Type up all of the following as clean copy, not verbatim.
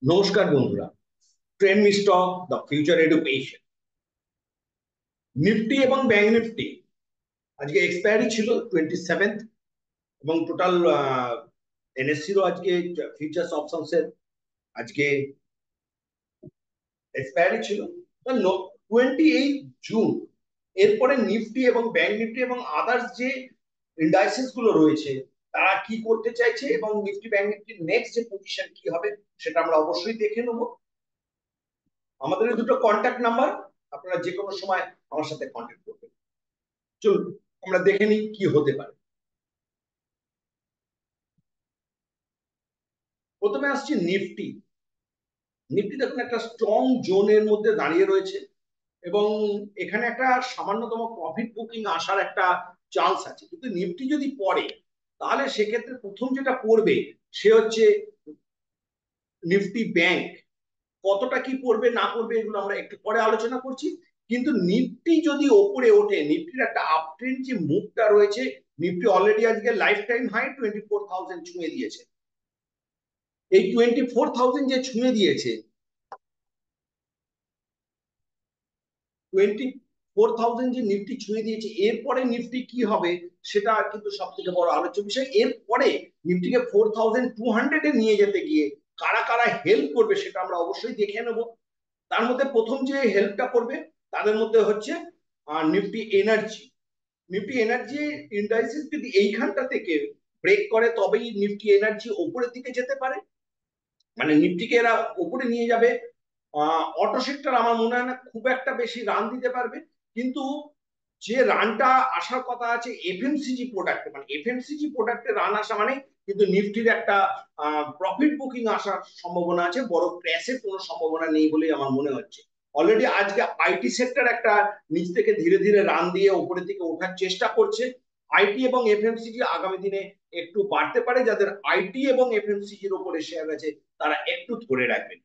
নমস্কার বন্ধুরা। Trend stock the future education. Nifty এবং ব্যাংক নিফটি আজকে এক্সপায়ারি ছিল 27th, এবং টোটাল এনএসসিরও আজকে ফিউচার্স অপশনসের আজকে এক্সপায়ারি ছিল 28 জুন। এরপরে নিফটি এবং ব্যাংক নিফটি এবং আদার্স যে ইন্ডাইসেস গুলো রয়েছে তারা কি করতে চাইছে এবং নিফটি ব্যাংক নিফটির নেক্সট যে পজিশন কি হবে সেটা আমরা অবশ্যই দেখে নেবো। আমাদের এই দুটো কন্ট্যাক্ট নাম্বার, আপনারা যে কোনো সময় আমার সাথে কন্ট্যাক্ট করবেন। চলুন আমরা দেখে নিই কি হতে পারে। প্রথমে আসছে নিফটি। নিফটি দেখুন একটা স্ট্রং জোনের মধ্যে দাঁড়িয়ে রয়েছে, এবং এখানে একটা সামান্যতম প্রফিট বুকিং আসার একটা চান্স আছে। কিন্তু নিফটি যদি পড়ে তাহলে সেক্ষেত্রে প্রথম যেটা পড়বে সে হচ্ছে নিফটি ব্যাংক। কতটা কি পড়বে না পড়বে এগুলো আমরা একটু পরে আলোচনা করছি। কিন্তু নিফটি যদি ওপরে ওঠে, নিফটির একটা আপ ট্রেন্ড যে মুভটা রয়েছে, নিফটি অলরেডি আজকে লাইফ টাইম হাই 24,000 ছুঁয়ে দিয়েছে। এই 24,000 যে ছুঁয়ে দিয়েছে, 24,000 যে নিফটি ছুঁয়ে দিয়েছে, এরপরে নিফটি কি হবে সেটা কিন্তু সব থেকে বড় আলোচ্য বিষয়। এরপরে নিফটিকে 4,200 নিয়ে যেতে গিয়ে কারা কারা হেল্প করবে সেটা আমরা অবশ্যই দেখে নেব। তার মধ্যে প্রথম যে হেল্পটা করবে তাদের মধ্যে হচ্ছে নিফটি এনার্জি। নিফটি এনার্জি ইন্ডাইসিস যদি এইখানটা থেকে ব্রেক করে তবেই নিফটি এনার্জি ওপরের দিকে যেতে পারে, মানে নিফটিকে এরা ওপরে নিয়ে যাবে। অটো সেক্টর আমার মনে হয় না খুব একটা বেশি রান দিতে পারবে, কিন্তু যে রানটা আসার কথা আছে এফএমসিজি প্রোডাক্টে, মানে এফএমসিজি প্রোডাক্টে রান আসা মানে কিন্তু নিফটির একটা প্রফিট বুকিং আসার সম্ভাবনা আছে। বড় ক্র্যাশের কোনো সম্ভাবনা নেই বলেই আমার মনে হচ্ছে। অলরেডি আজকে আইটি সেক্টর একটা নিচ থেকে ধীরে ধীরে রান দিয়ে উপরের দিকে ওঠার চেষ্টা করছে। আইটি এবং এফএমসিজি আগামী দিনে একটু বাড়তে পারে। যাদের আইটি এবং এফএমসিজির উপরে শেয়ার আছে তারা একটু ধরে রাখবেন।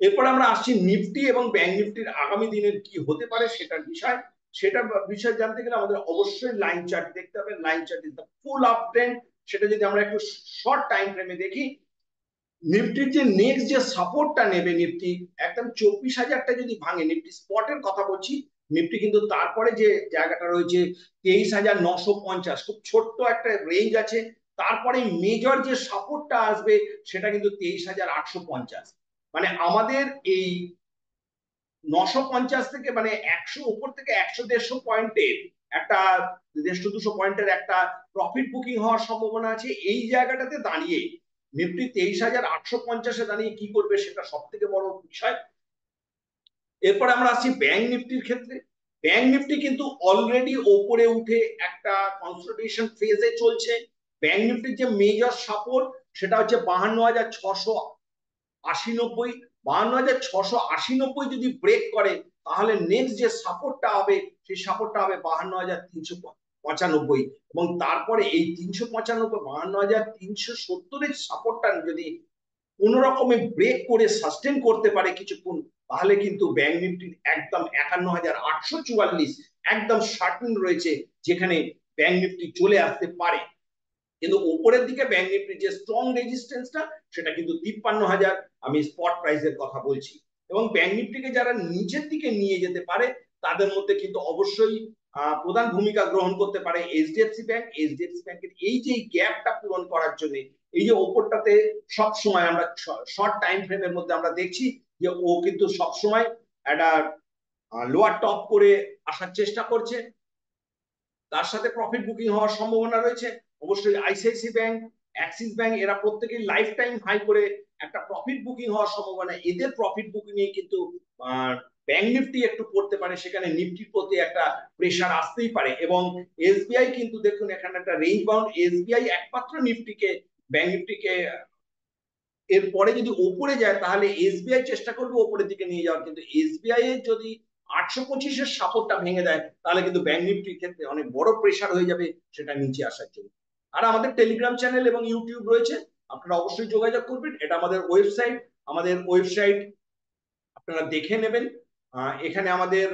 এরপর আমরা আসছি নিফটি এবং ব্যাংক নিফটির আগামী দিনের কি হতে পারে সেটার বিষয়। সেটা বিষয় জানতে গেলে আমাদের অবশ্যই লাইন চার্ট দেখতে হবে। Line chart is the full up trend. সেটা যদি আমরা একটু শর্ট টাইম ফ্রেমে দেখি, নিফটির যে নেক্সট যে সাপোর্টটা নেবে নিফটি একদম 24,000টা যদি ভাঙে, নিফটি স্পটের কথা বলছি, নিফটি কিন্তু তারপরে যে জায়গাটা রয়েছে 23,950, খুব ছোট্ট একটা রেঞ্জ আছে। তারপরে মেজর যে সাপোর্টটা আসবে সেটা কিন্তু 23,850। মানে আমাদের এই 950 থেকে মানে 100 উপর থেকে 100-150 পয়েন্টের একটা 150-200 পয়েন্টের একটা প্রফিট বুকিং হওয়ার সম্ভাবনা আছে। এই জায়গাটাতে দাঁড়িয়ে নিফটি 23,850-এ দাঁড়িয়ে কি করবে সেটা সব থেকে বড় বিষয়। এরপরে আমরা আসছি ব্যাংক নিফটির ক্ষেত্রে। ব্যাংক নিফটি কিন্তু অলরেডি ওপরে উঠে একটা কনসলিডেশন ফেজে চলছে। ব্যাংক নিফটির যে মেজর সাপোর্ট সেটা হচ্ছে 52,680-90। 52,680-90 যদি ব্রেক করে তাহলে নেক্সট যে সাপোর্টটা হবে সেই সাপোর্টটা হবে 52,395, এবং তারপরে এই 395 52,370-এর সাপোর্টটা যদি কোন রকমে ব্রেক করে সাস্টেন করতে পারে কিছুক্ষণ, তাহলে কিন্তু ব্যাংক নিফটির একদম 51,844 একদম সার্টেন রয়েছে যেখানে ব্যাংক নিফটি চলে আসতে পারে। কিন্তু উপরের দিকে ব্যাংক নিফটির যে স্ট্রং রেজিস্ট্যান্সটা সেটা কিন্তু 53,000, আমি স্পট প্রাইসের কথা বলছি। এবং ব্যাংক নিফটিকে যারা নিচের দিকে নিয়ে যেতে পারে তাদের মধ্যে কিন্তু অবশ্যই প্রধান ভূমিকা গ্রহণ করতে পারে এইচডিএফসি ব্যাংক। এইচডিএফসি ব্যাংকের এই যে গ্যাপটা পূরণ করার জন্য, এই যে ওপরটাতে সব সময় আমরা শর্ট টাইম ফ্রেমের মধ্যে আমরা দেখছি যে ও কিন্তু সব সময় একটা লোয়ার টপ করে আসার চেষ্টা করছে, তার সাথে প্রফিট বুকিং হওয়ার সম্ভাবনা রয়েছে। অবশ্যই আইসিআইসি ব্যাংক, অ্যাক্সিস ব্যাংক এরা প্রত্যেকেই লাইফ টাইম হাই করে একটা প্রফিট বুকিং হওয়ার সম্ভাবনা। এদের প্রফিট বুকিং এ কিন্তু ব্যাংক নিফটি একটু পড়তে পারে, সেখানে নিফটির প্রতি একটা প্রেশার আসতেই পারে। এবং এসবিআই কিন্তু দেখুন এখানে একটা রেঞ্জ বাউন্ড, এসবিআই একমাত্র নিফটিকে ব্যাংক নিফটিকে এরপরে যদি ওপরে যায় তাহলে এসবিআই চেষ্টা করবে ওপরের দিকে নিয়ে যাওয়ার, কিন্তু এসবিআই এর যদি 825-এর সাপোর্টটা ভেঙে দেয় তাহলে কিন্তু ব্যাংক নিফটির ক্ষেত্রে অনেক বড় প্রেশার হয়ে যাবে সেটা নিচে আসার জন্য। আর আমাদের টেলিগ্রাম চ্যানেল এবং ইউটিউব রয়েছে, আপনারা অবশ্যই যোগাযোগ করবেন। এটা আমাদের ওয়েবসাইট। আমাদের ওয়েবসাইট আপনারা দেখে নেবেন। এখানে আমাদের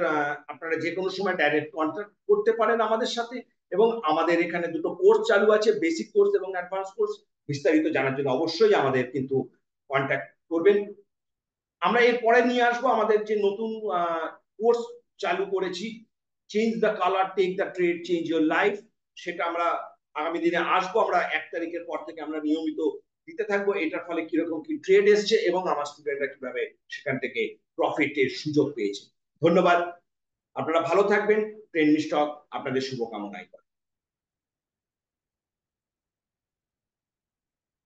আপনারা যে কোনো সময় ডাইরেক্ট কন্ট্যাক্ট করতে পারেন আমাদের সাথে। এবং আমাদের এখানে দুটো কোর্স চালু আছে, বেসিক কোর্স এবং অ্যাডভান্স কোর্স। বিস্তারিত জানার জন্য অবশ্যই আমাদের কিন্তু কন্ট্যাক্ট করবেন। আমরা এরপরে নিয়ে আসবো আমাদের যে নতুন কোর্স চালু করেছি, change the colour take the trade change your life, সেটা আমরা আগামী দিনে আসবো। আমরা 1 তারিখের পর থেকে আমরা নিয়মিত দিতে থাকবো। এটার ফলে কিরকম কি ট্রেড এসছে এবং আমার স্টুডেন্টরা কিভাবে সেখান থেকে প্রফিটের সুযোগ পেয়েছে। ধন্যবাদ, আপনারা ভালো থাকবেন। ট্রেন্ডমি স্টক আপনাদের শুভকামনায় করে।